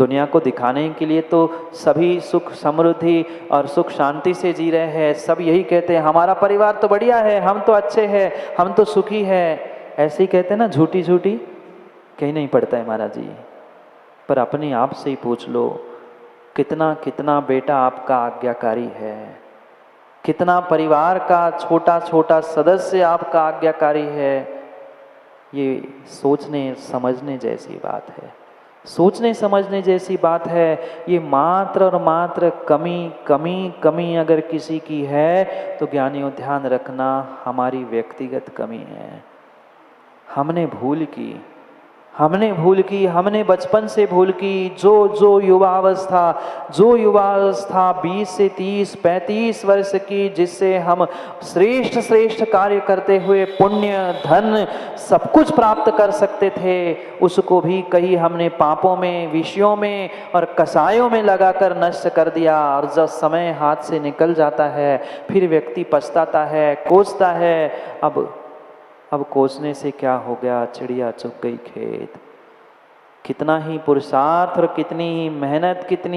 दुनिया को दिखाने के लिए तो सभी सुख समृद्धि और सुख शांति से जी रहे हैं। सब यही कहते हैं हमारा परिवार तो बढ़िया है, हम तो अच्छे हैं, हम तो सुखी है। ऐसे ही कहते हैं ना, झूठी झूठी कहीं नहीं पड़ता है महाराज जी। पर अपने आप से ही पूछ लो, कितना कितना बेटा आपका आज्ञाकारी है, कितना परिवार का छोटा छोटा सदस्य आपका आज्ञाकारी है। ये सोचने समझने जैसी बात है, सोचने समझने जैसी बात है। ये मात्र और मात्र कमी कमी कमी अगर किसी की है तो ज्ञानियों ध्यान रखना, हमारी व्यक्तिगत कमी है। हमने भूल की, हमने बचपन से भूल की। जो युवावस्था 20 से 30 35 वर्ष की, जिससे हम श्रेष्ठ श्रेष्ठ कार्य करते हुए पुण्य धन सब कुछ प्राप्त कर सकते थे, उसको भी कहीं हमने पापों में, विषयों में और कसायों में लगाकर नष्ट कर दिया। और जब समय हाथ से निकल जाता है फिर व्यक्ति पछताता है, कोसता है। अब कोसने से क्या हो गया, चिड़िया चुग गई खेत। कितना ही पुरुषार्थ और कितनी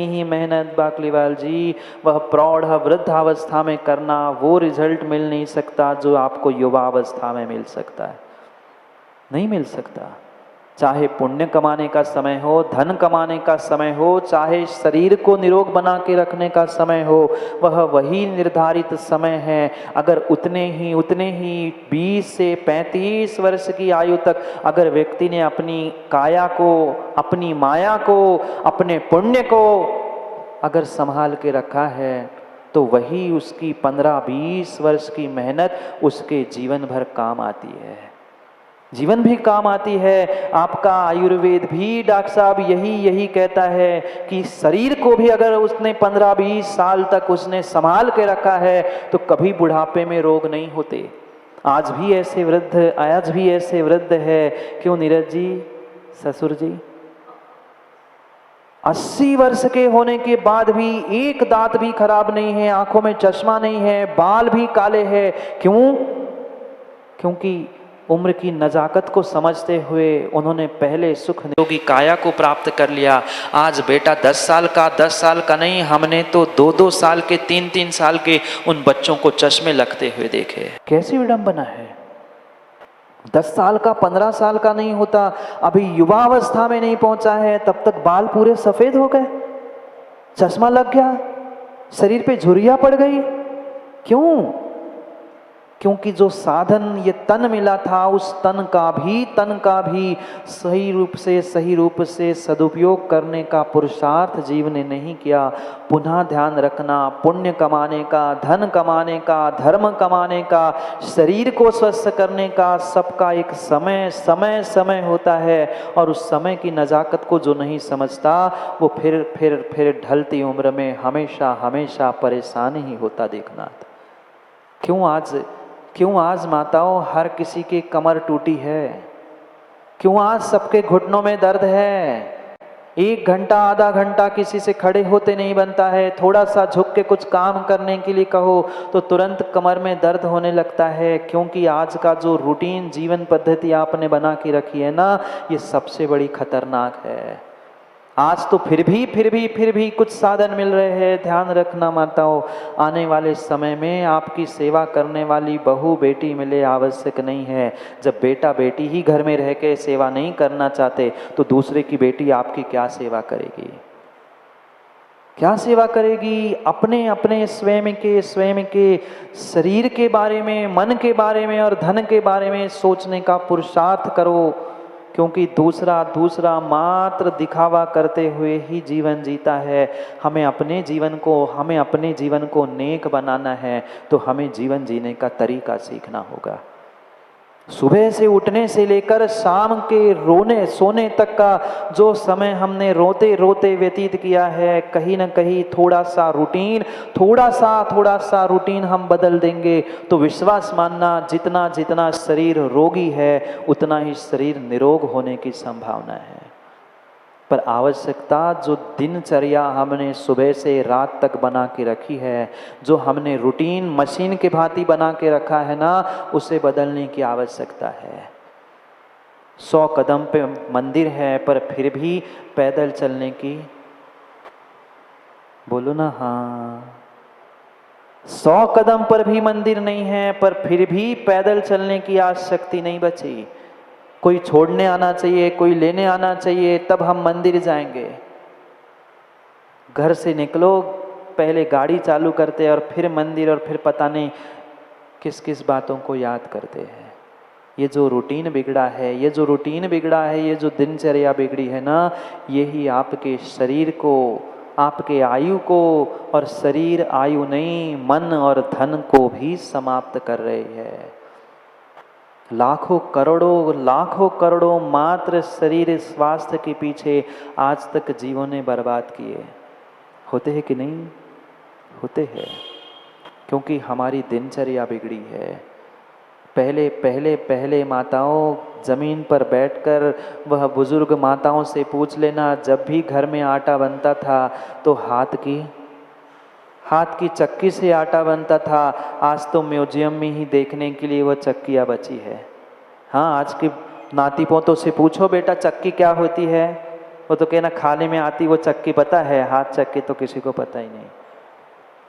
ही मेहनत बाकलीवाल जी, वह प्रौढ़ वृद्धावस्था में करना, वो रिजल्ट मिल नहीं सकता जो आपको युवावस्था में मिल सकता है। नहीं मिल सकता। चाहे पुण्य कमाने का समय हो, धन कमाने का समय हो, चाहे शरीर को निरोग बना के रखने का समय हो, वह वही निर्धारित समय है। अगर उतने ही 20 से 35 वर्ष की आयु तक अगर व्यक्ति ने अपनी काया को, अपनी माया को, अपने पुण्य को अगर संभाल के रखा है, तो वही उसकी 15-20 वर्ष की मेहनत उसके जीवन भर काम आती है, जीवन भी काम आती है। आपका आयुर्वेद भी डॉक्टर साहब यही कहता है कि शरीर को भी अगर उसने 15-20 साल तक उसने संभाल के रखा है तो कभी बुढ़ापे में रोग नहीं होते। आज भी ऐसे वृद्ध है, क्यों नीरज जी, ससुर जी, 80 वर्ष के होने के बाद भी एक दांत भी खराब नहीं है, आंखों में चश्मा नहीं है, बाल भी काले हैं। क्यों? क्योंकि उम्र की नजाकत को समझते हुए उन्होंने पहले सुख निरोगी काया को प्राप्त कर लिया। आज बेटा 10 साल का नहीं, हमने तो 2-2 साल के, 3-3 साल के उन बच्चों को चश्मे लगते हुए देखे। कैसी विडंबना है। 10 साल का, 15 साल का नहीं होता, अभी युवावस्था में नहीं पहुंचा है, तब तक बाल पूरे सफेद हो गए, चश्मा लग गया, शरीर पे झुर्रियां पड़ गई। क्यों? क्योंकि जो साधन ये तन मिला था, उस तन का भी सही रूप से सदुपयोग करने का पुरुषार्थ जीव ने नहीं किया। पुनः ध्यान रखना, पुण्य कमाने का, धन कमाने का, धर्म कमाने का, शरीर को स्वस्थ करने का, सबका एक समय होता है। और उस समय की नजाकत को जो नहीं समझता, वो फिर ढलती उम्र में हमेशा परेशान ही होता देखना। क्यों आज माताओं हर किसी की कमर टूटी है? क्यों आज सबके घुटनों में दर्द है? 1 घंटा, आधा घंटा किसी से खड़े होते नहीं बनता है। थोड़ा सा झुक के कुछ काम करने के लिए कहो तो तुरंत कमर में दर्द होने लगता है। क्योंकि आज का जो रूटीन जीवन पद्धति आपने बना के रखी है ना, ये सबसे बड़ी खतरनाक है। आज तो फिर भी कुछ साधन मिल रहे हैं। ध्यान रखना माताओं, आने वाले समय में आपकी सेवा करने वाली बहू बेटी मिले आवश्यक नहीं है। जब बेटा बेटी ही घर में रह के सेवा नहीं करना चाहते तो दूसरे की बेटी आपकी क्या सेवा करेगी? क्या सेवा करेगी? अपने स्वयं के शरीर के बारे में, मन के बारे में और धन के बारे में सोचने का पुरुषार्थ करो। क्योंकि दूसरा मात्र दिखावा करते हुए ही जीवन जीता है। हमें अपने जीवन को नेक बनाना है तो हमें जीवन जीने का तरीका सीखना होगा। सुबह से उठने से लेकर शाम के सोने तक का जो समय हमने रोते रोते व्यतीत किया है, कहीं ना कहीं थोड़ा सा रूटीन हम बदल देंगे तो विश्वास मानना, जितना शरीर रोगी है उतना ही शरीर निरोग होने की संभावना है। पर आवश्यकता जो दिनचर्या हमने सुबह से रात तक बना के रखी है, जो हमने रूटीन मशीन के भांति बना के रखा है ना, उसे बदलने की आवश्यकता है। 100 कदम पे मंदिर है पर फिर भी पैदल चलने की, बोलो ना हाँ, 100 कदम पर भी मंदिर नहीं है पर फिर भी पैदल चलने की आज शक्ति नहीं बची। कोई छोड़ने आना चाहिए, कोई लेने आना चाहिए, तब हम मंदिर जाएंगे। घर से निकलो, पहले गाड़ी चालू करते और फिर मंदिर, और फिर पता नहीं किस किस बातों को याद करते हैं। ये जो रूटीन बिगड़ा है, ये जो रूटीन बिगड़ा है, ये जो दिनचर्या बिगड़ी है ना, यही आपके शरीर को, आपके आयु को, और शरीर आयु नहीं मन और धन को भी समाप्त कर रही है। लाखों करोड़ों मात्र शरीर स्वास्थ्य के पीछे आज तक जीवों ने बर्बाद किए। होते हैं कि नहीं? होते हैं, क्योंकि हमारी दिनचर्या बिगड़ी है। पहले माताओं जमीन पर बैठकर, वह बुजुर्ग माताओं से पूछ लेना, जब भी घर में आटा बनता था तो हाथ की चक्की से आटा बनता था। आज तो म्यूजियम में ही देखने के लिए वह चक्कियाँ बची है। हाँ, आज के नाती पोतों से पूछो बेटा चक्की क्या होती है, वो तो कहना खाने में आती वो चक्की पता है, हाथ चक्की तो किसी को पता ही नहीं।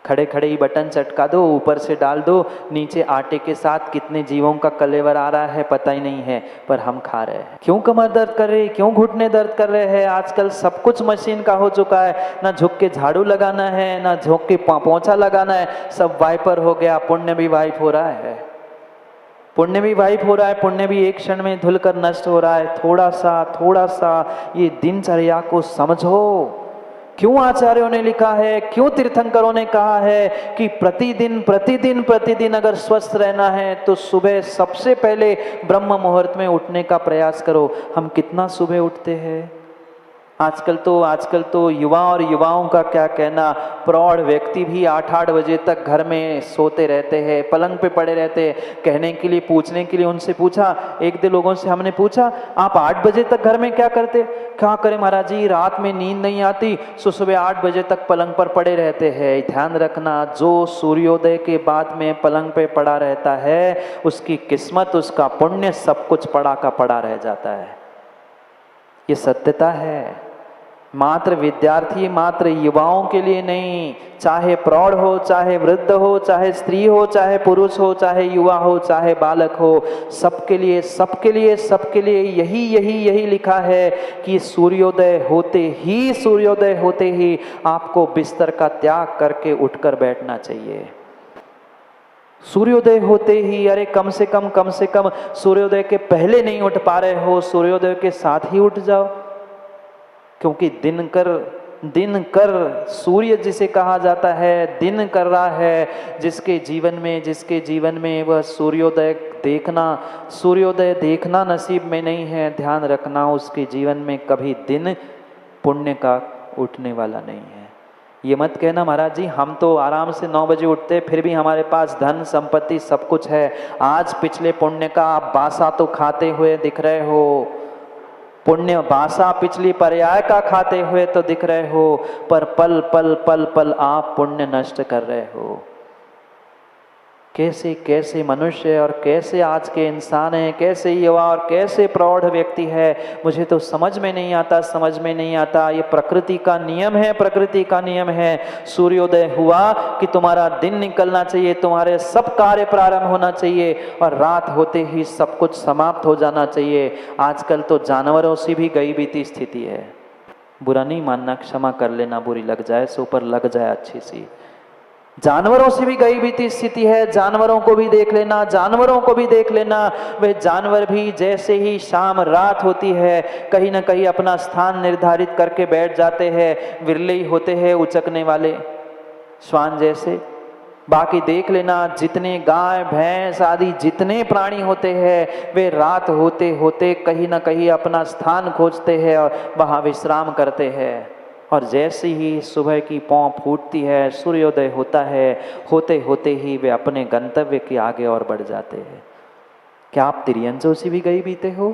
खड़े खड़े ही बटन चटका दो, ऊपर से डाल दो, नीचे आटे के साथ कितने जीवों का कलेवर आ रहा है पता ही नहीं है, पर हम खा रहे हैं। क्यों कमर दर्द कर रही, क्यों घुटने दर्द कर रहे हैं? आजकल सब कुछ मशीन का हो चुका है, ना झुक के झाड़ू लगाना है, ना झुक के पोंछा लगाना है, सब वाइपर हो गया। पुण्य भी वाइप हो रहा है, पुण्य भी वाइप हो रहा है, पुण्य भी एक क्षण में धुलकर नष्ट हो रहा है। थोड़ा सा ये दिनचर्या को समझो। क्यों आचार्यों ने लिखा है, क्यों तीर्थंकरों ने कहा है कि प्रतिदिन अगर स्वस्थ रहना है तो सुबह सबसे पहले ब्रह्म मुहूर्त में उठने का प्रयास करो। हम कितना सुबह उठते हैं? आजकल तो युवा और युवाओं का क्या कहना, प्रौढ़ व्यक्ति भी 8-8 बजे तक घर में सोते रहते हैं, पलंग पे पड़े रहते हैं। कहने के लिए, पूछने के लिए उनसे पूछा, एक दो लोगों से हमने पूछा, आप 8 बजे तक घर में क्या करते? क्या करें महाराज जी, रात में नींद नहीं आती, सो सुबह 8 बजे तक पलंग पर पड़े रहते हैं। ध्यान रखना, जो सूर्योदय के बाद में पलंग पे पड़ा रहता है, उसकी किस्मत, उसका पुण्य सब कुछ पड़ा का पड़ा रह जाता है। ये सत्यता है। मात्र विद्यार्थी, मात्र युवाओं के लिए नहीं, चाहे प्रौढ़ हो, चाहे वृद्ध हो, चाहे स्त्री हो, चाहे पुरुष हो, चाहे युवा हो, चाहे बालक हो, सबके लिए यही लिखा है कि सूर्योदय होते ही आपको बिस्तर का त्याग करके उठकर बैठना चाहिए। सूर्योदय होते ही, अरे कम से कम सूर्योदय के पहले नहीं उठ पा रहे हो, सूर्योदय के साथ ही उठ जाओ। क्योंकि दिनकर सूर्य जिसे कहा जाता है, दिन कर रहा है, जिसके जीवन में वह सूर्योदय देखना नसीब में नहीं है, ध्यान रखना उसके जीवन में कभी दिन पुण्य का उठने वाला नहीं है। ये मत कहना महाराज जी हम तो आराम से 9 बजे उठते, फिर भी हमारे पास धन संपत्ति सब कुछ है। आज पिछले पुण्य का आप बासा तो खाते हुए दिख रहे हो, पुण्य बासा पिछली पर्याय का खाते हुए तो दिख रहे हो, पर पल पल आप पुण्य नष्ट कर रहे हो। कैसे मनुष्य और कैसे आज के इंसान है, कैसे युवा और कैसे प्रौढ़ व्यक्ति है, मुझे तो समझ में नहीं आता। ये प्रकृति का नियम है। सूर्योदय हुआ कि तुम्हारा दिन निकलना चाहिए, तुम्हारे सब कार्य प्रारंभ होना चाहिए, और रात होते ही सब कुछ समाप्त हो जाना चाहिए। आजकल तो जानवरों से भी गई बीती स्थिति है। बुरा नहीं मानना, क्षमा कर लेना, बुरी लग जाए सो ऊपर लग जाए अच्छी सी। जानवरों से भी गई बीती स्थिति है। जानवरों को भी देख लेना। वे जानवर भी जैसे ही शाम रात होती है कहीं ना कहीं अपना स्थान निर्धारित करके बैठ जाते हैं। विरले ही होते हैं उचकने वाले, श्वान जैसे। बाकी देख लेना, जितने गाय भैंस आदि जितने प्राणी होते हैं, वे रात होते होते कहीं ना कहीं अपना स्थान खोजते हैं और वहाँ विश्राम करते हैं। और जैसे ही सुबह की पौं फूटती है, सूर्योदय होता है, होते होते ही वे अपने गंतव्य के आगे और बढ़ जाते हैं। क्या आप तिर्यंचों से भी गए बीते हो?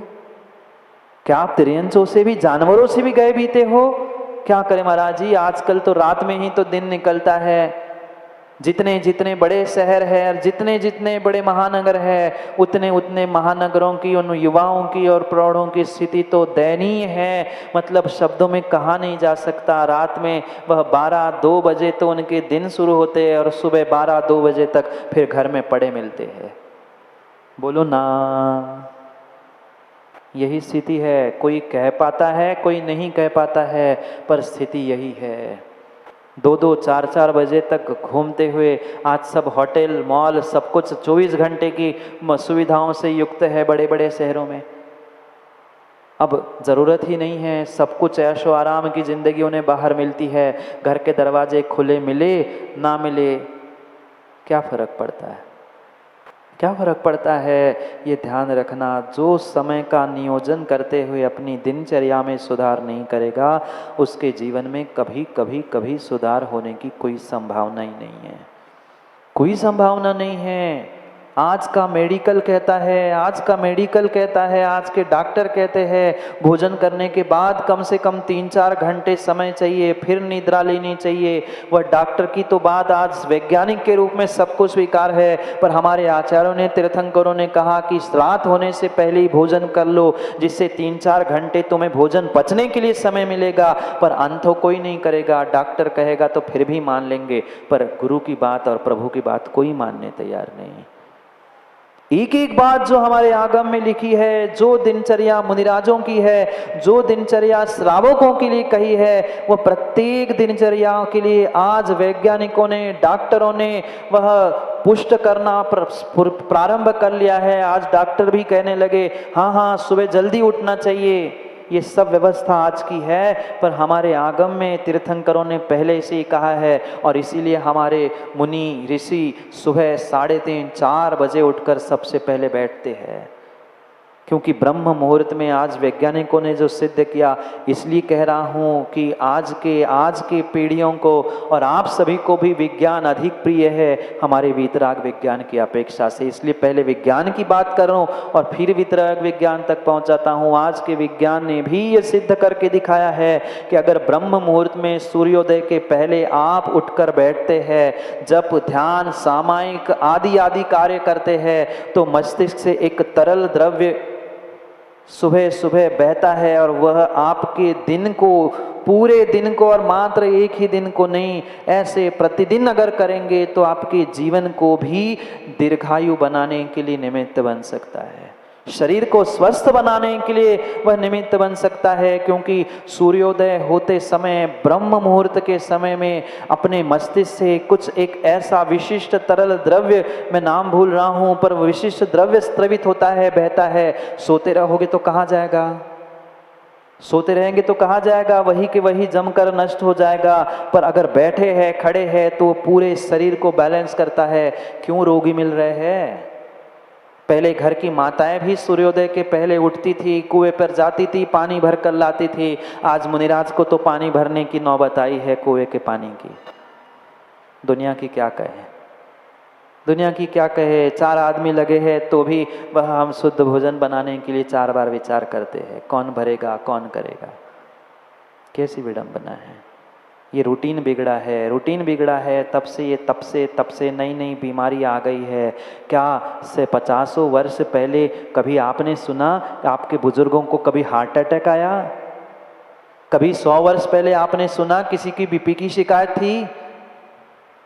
क्या आप तिर्यंचों से भी, जानवरों से भी गए बीते हो? क्या करें महाराज जी, आजकल तो रात में ही तो दिन निकलता है। जितने जितने बड़े शहर है और जितने जितने बड़े महानगर है, उतने उतने महानगरों की, उन युवाओं की और प्रौढ़ों की स्थिति तो दयनीय है। मतलब शब्दों में कहा नहीं जा सकता। रात में वह 12-2 बजे तो उनके दिन शुरू होते हैं और सुबह 12-2 बजे तक फिर घर में पड़े मिलते हैं। बोलो ना, यही स्थिति है। कोई कह पाता है, कोई नहीं कह पाता है, पर स्थिति यही है। 2-2, 4-4 बजे तक घूमते हुए आज सब होटल, मॉल, सब कुछ 24 घंटे की सुविधाओं से युक्त है बड़े बड़े शहरों में। अब ज़रूरत ही नहीं है, सब कुछ ऐशो आराम की ज़िंदगी उन्हें बाहर मिलती है। घर के दरवाजे खुले मिले ना मिले, क्या फ़र्क पड़ता है? क्या फ़र्क पड़ता है? ये ध्यान रखना, जो समय का नियोजन करते हुए अपनी दिनचर्या में सुधार नहीं करेगा, उसके जीवन में कभी कभी कभी सुधार होने की कोई संभावना ही नहीं है। कोई संभावना नहीं है। आज का मेडिकल कहता है, आज का मेडिकल कहता है, आज के डॉक्टर कहते हैं भोजन करने के बाद कम से कम 3-4 घंटे समय चाहिए, फिर निद्रा लेनी चाहिए। वह डॉक्टर की तो बात आज वैज्ञानिक के रूप में सबको स्वीकार है, पर हमारे आचार्यों ने, तीर्थंकरों ने कहा कि रात होने से पहले ही भोजन कर लो, जिससे 3-4 घंटे तुम्हें भोजन पचने के लिए समय मिलेगा। पर अनथो कोई नहीं करेगा। डॉक्टर कहेगा तो फिर भी मान लेंगे, पर गुरु की बात और प्रभु की बात कोई मानने तैयार नहीं। एक एक बात जो हमारे आगम में लिखी है, जो दिनचर्या मुनिराजों की है, जो दिनचर्या श्रावकों के लिए कही है, वो प्रत्येक दिनचर्या के लिए आज वैज्ञानिकों ने, डॉक्टरों ने वह पुष्ट करना प्रारंभ कर लिया है। आज डॉक्टर भी कहने लगे हाँ हाँ सुबह जल्दी उठना चाहिए। ये सब व्यवस्था आज की है, पर हमारे आगम में तीर्थंकरों ने पहले से ही कहा है, और इसीलिए हमारे मुनि ऋषि सुबह 3:30-4 बजे उठकर सबसे पहले बैठते हैं। क्योंकि ब्रह्म मुहूर्त में आज वैज्ञानिकों ने जो सिद्ध किया, इसलिए कह रहा हूँ कि आज के पीढ़ियों को और आप सभी को भी विज्ञान अधिक प्रिय है हमारे वीतराग विज्ञान की अपेक्षा से। इसलिए पहले विज्ञान की बात कर रहा हूँ और फिर वीतराग विज्ञान तक पहुँचाता हूँ। आज के विज्ञान ने भी ये सिद्ध करके दिखाया है कि अगर ब्रह्म मुहूर्त में सूर्योदय के पहले आप उठकर बैठते हैं, जब ध्यान, सामायिक आदि आदि कार्य करते हैं, तो मस्तिष्क से एक तरल द्रव्य सुबह सुबह बहता है और वह आपके दिन को, पूरे दिन को, और मात्र एक ही दिन को नहीं, ऐसे प्रतिदिन अगर करेंगे तो आपके जीवन को भी दीर्घायु बनाने के लिए निमित्त बन सकता है। शरीर को स्वस्थ बनाने के लिए वह निमित्त बन सकता है। क्योंकि सूर्योदय होते समय, ब्रह्म मुहूर्त के समय में अपने मस्तिष्क से कुछ एक ऐसा विशिष्ट तरल द्रव्य, मैं नाम भूल रहा हूं, पर विशिष्ट द्रव्य स्त्रवित होता है, बहता है। सोते रहोगे तो कहाँ जाएगा? सोते रहेंगे तो कहाँ जाएगा? वही के वही जमकर नष्ट हो जाएगा। पर अगर बैठे हैं, खड़े हैं, तो पूरे शरीर को बैलेंस करता है। क्यों रोगी मिल रहे हैं? पहले घर की माताएं भी सूर्योदय के पहले उठती थी, कुएं पर जाती थी, पानी भर कर लाती थी। आज मुनिराज को तो पानी भरने की नौबत आई है कुएं के पानी की। दुनिया की क्या कहे, दुनिया की क्या कहे। 4 आदमी लगे हैं तो भी वह हम शुद्ध भोजन बनाने के लिए 4 बार विचार करते हैं, कौन भरेगा, कौन करेगा। कैसी विडंबना है। ये रूटीन बिगड़ा है, रूटीन बिगड़ा है। तब से नई नई बीमारी आ गई है। क्या से 50 वर्ष पहले कभी आपने सुना आपके बुजुर्गों को कभी हार्ट अटैक आया? कभी 100 वर्ष पहले आपने सुना किसी की बीपी की शिकायत थी?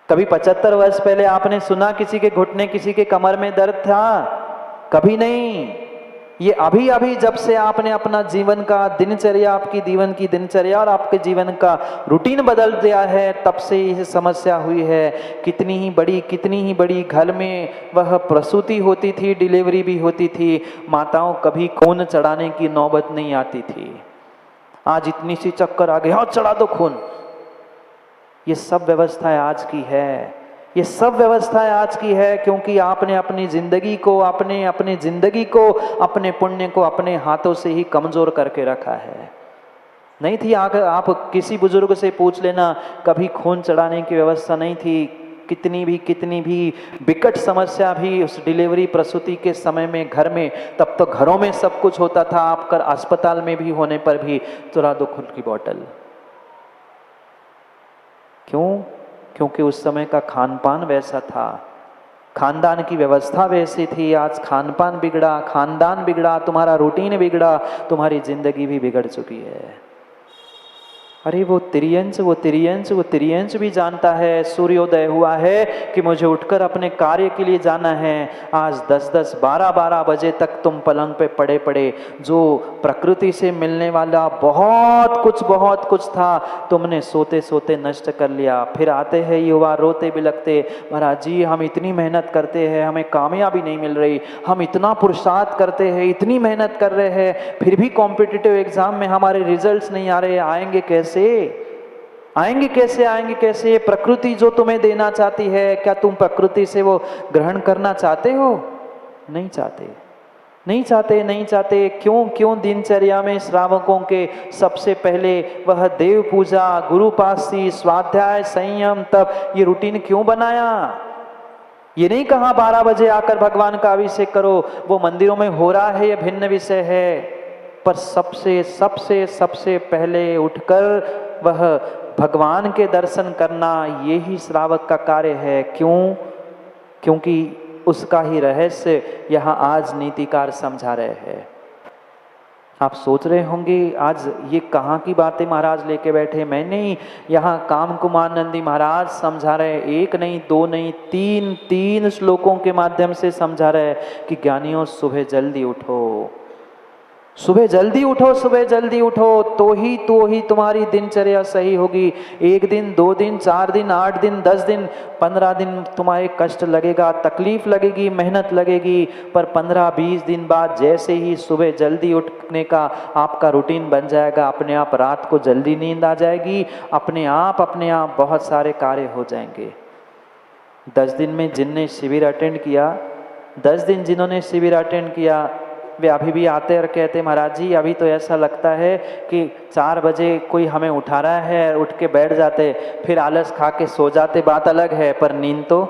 कभी 75 वर्ष पहले आपने सुना किसी के घुटने, किसी के कमर में दर्द था? कभी नहीं। ये अभी अभी जब से आपने अपना जीवन का दिनचर्या, आपकी जीवन की दिनचर्या और आपके जीवन का रूटीन बदल दिया है, तब से ये समस्या हुई है। कितनी ही बड़ी घर में वह प्रसूति होती थी, डिलीवरी भी होती थी, माताओं कभी खून चढ़ाने की नौबत नहीं आती थी। आज इतनी सी चक्कर आ गई, हाँ चढ़ा दो खून। ये सब व्यवस्थाएं आज की है, ये सब व्यवस्थाएं आज की है, क्योंकि आपने अपनी जिंदगी को, अपने जिंदगी को, अपने पुण्य को अपने हाथों से ही कमजोर करके रखा है। नहीं थी। आप किसी बुजुर्ग से पूछ लेना, कभी खून चढ़ाने की व्यवस्था नहीं थी। कितनी भी विकट समस्या भी उस डिलीवरी प्रसूति के समय में घर में, तब तो घरों में सब कुछ होता था। आपका अस्पताल में भी होने पर भी चुरा दो खून की बोतल। क्यों? क्योंकि उस समय का खान पान वैसा था, खानदान की व्यवस्था वैसी थी। आज खान पान बिगड़ा, खानदान बिगड़ा, तुम्हारा रूटीन बिगड़ा, तुम्हारी जिंदगी भी बिगड़ चुकी है। अरे वो तिर्यंश भी जानता है, सूर्योदय हुआ है कि मुझे उठकर अपने कार्य के लिए जाना है। आज 10-10, 12-12 बजे तक तुम पलंग पे पड़े पड़े, जो प्रकृति से मिलने वाला बहुत कुछ था, तुमने सोते सोते नष्ट कर लिया। फिर आते हैं युवा रोते बिलखते, महाराज जी हम इतनी मेहनत करते हैं, हमें कामयाबी नहीं मिल रही, हम इतना पुरुषार्थ करते हैं, इतनी मेहनत कर रहे हैं, फिर भी कॉम्पिटिटिव एग्जाम में हमारे रिजल्ट्स नहीं आ रहे, आएंगे कैसे? आएंगे कैसे? ये प्रकृति जो तुम्हें देना चाहती है, क्या तुम प्रकृति से वो ग्रहण करना चाहते हो? नहीं चाहते। क्यों दिनचर्या में श्रावकों के सबसे पहले वह देव पूजा, गुरुपासी, स्वाध्याय, संयम, तप, ये रूटीन क्यों बनाया? ये नहीं कहा 12 बजे आकर भगवान का अभिषेक करो, वो मंदिरों में हो रहा है, ये भिन्न विषय है, पर सबसे पहले उठकर वह भगवान के दर्शन करना, ये ही श्रावक का कार्य है। क्योंकि उसका ही रहस्य यहाँ आज नीतिकार समझा रहे हैं। आप सोच रहे होंगे आज ये कहाँ की बातें महाराज लेके बैठे? मैं नहीं, यहाँ काम कुमार नंदी महाराज समझा रहे, एक नहीं, दो नहीं, तीन श्लोकों के माध्यम से समझा रहे कि ज्ञानियों सुबह जल्दी उठो, सुबह जल्दी उठो, तो ही तुम्हारी दिनचर्या सही होगी। 1 दिन, 2 दिन, 4 दिन, 8 दिन, 10 दिन, 15 दिन तुम्हारे कष्ट लगेगा, तकलीफ लगेगी, मेहनत लगेगी, पर 15-20 दिन बाद जैसे ही सुबह जल्दी उठने का आपका रूटीन बन जाएगा, अपने आप रात को जल्दी नींद आ जाएगी, अपने आप बहुत सारे कार्य हो जाएंगे। 10 दिन में जिनने शिविर अटेंड किया, 10 दिन जिन्होंने शिविर अटेंड किया, वे अभी भी आते और कहते महाराज जी अभी तो ऐसा लगता है कि 4 बजे कोई हमें उठा रहा है, उठ के बैठ जाते, फिर आलस खा के सो जाते, बात अलग है, पर नींद तो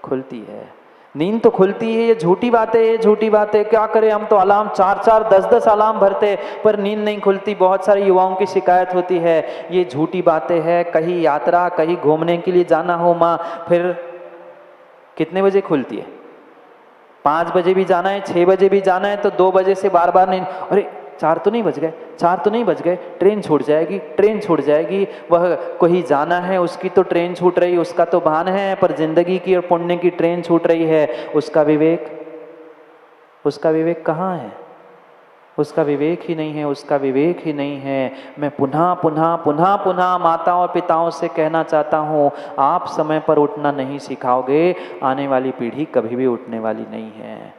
खुलती है। ये झूठी बातें, क्या करें हम तो अलार्म 4-4, 10-10 अलार्म भरते, पर नींद नहीं खुलती। बहुत सारे युवाओं की शिकायत होती है, ये झूठी बातें हैं। कहीं यात्रा, कहीं घूमने के लिए जाना हो माँ, फिर कितने बजे खुलती है? 5 बजे भी जाना है, 6 बजे भी जाना है, तो 2 बजे से बार नहीं, अरे 4 तो नहीं बज गए, ट्रेन छूट जाएगी। वह कोई जाना है, उसकी तो ट्रेन छूट रही, उसका तो भान है, पर जिंदगी की और पुण्य की ट्रेन छूट रही है। उसका विवेक कहाँ है? उसका विवेक ही नहीं है। मैं पुनः माताओं और पिताओं से कहना चाहता हूँ, आप समय पर उठना नहीं सिखाओगे, आने वाली पीढ़ी कभी भी उठने वाली नहीं है।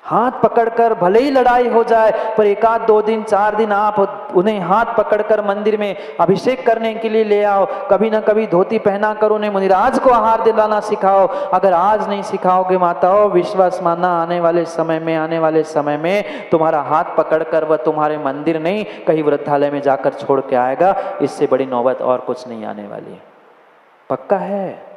हाथ पकड़कर भले ही लड़ाई हो जाए, पर 1 आध 2 दिन 4 दिन आप उन्हें हाथ पकड़कर मंदिर में अभिषेक करने के लिए ले आओ, कभी ना कभी धोती पहना कर उन्हें मुनिराज को आहार दिलाना सिखाओ। अगर आज नहीं सिखाओगे माताओं, विश्वास मानना आने वाले समय में तुम्हारा हाथ पकड़कर वह तुम्हारे मंदिर नहीं, कहीं वृद्धालय में जाकर छोड़ के आएगा। इससे बड़ी नौबत और कुछ नहीं आने वाली है, पक्का है।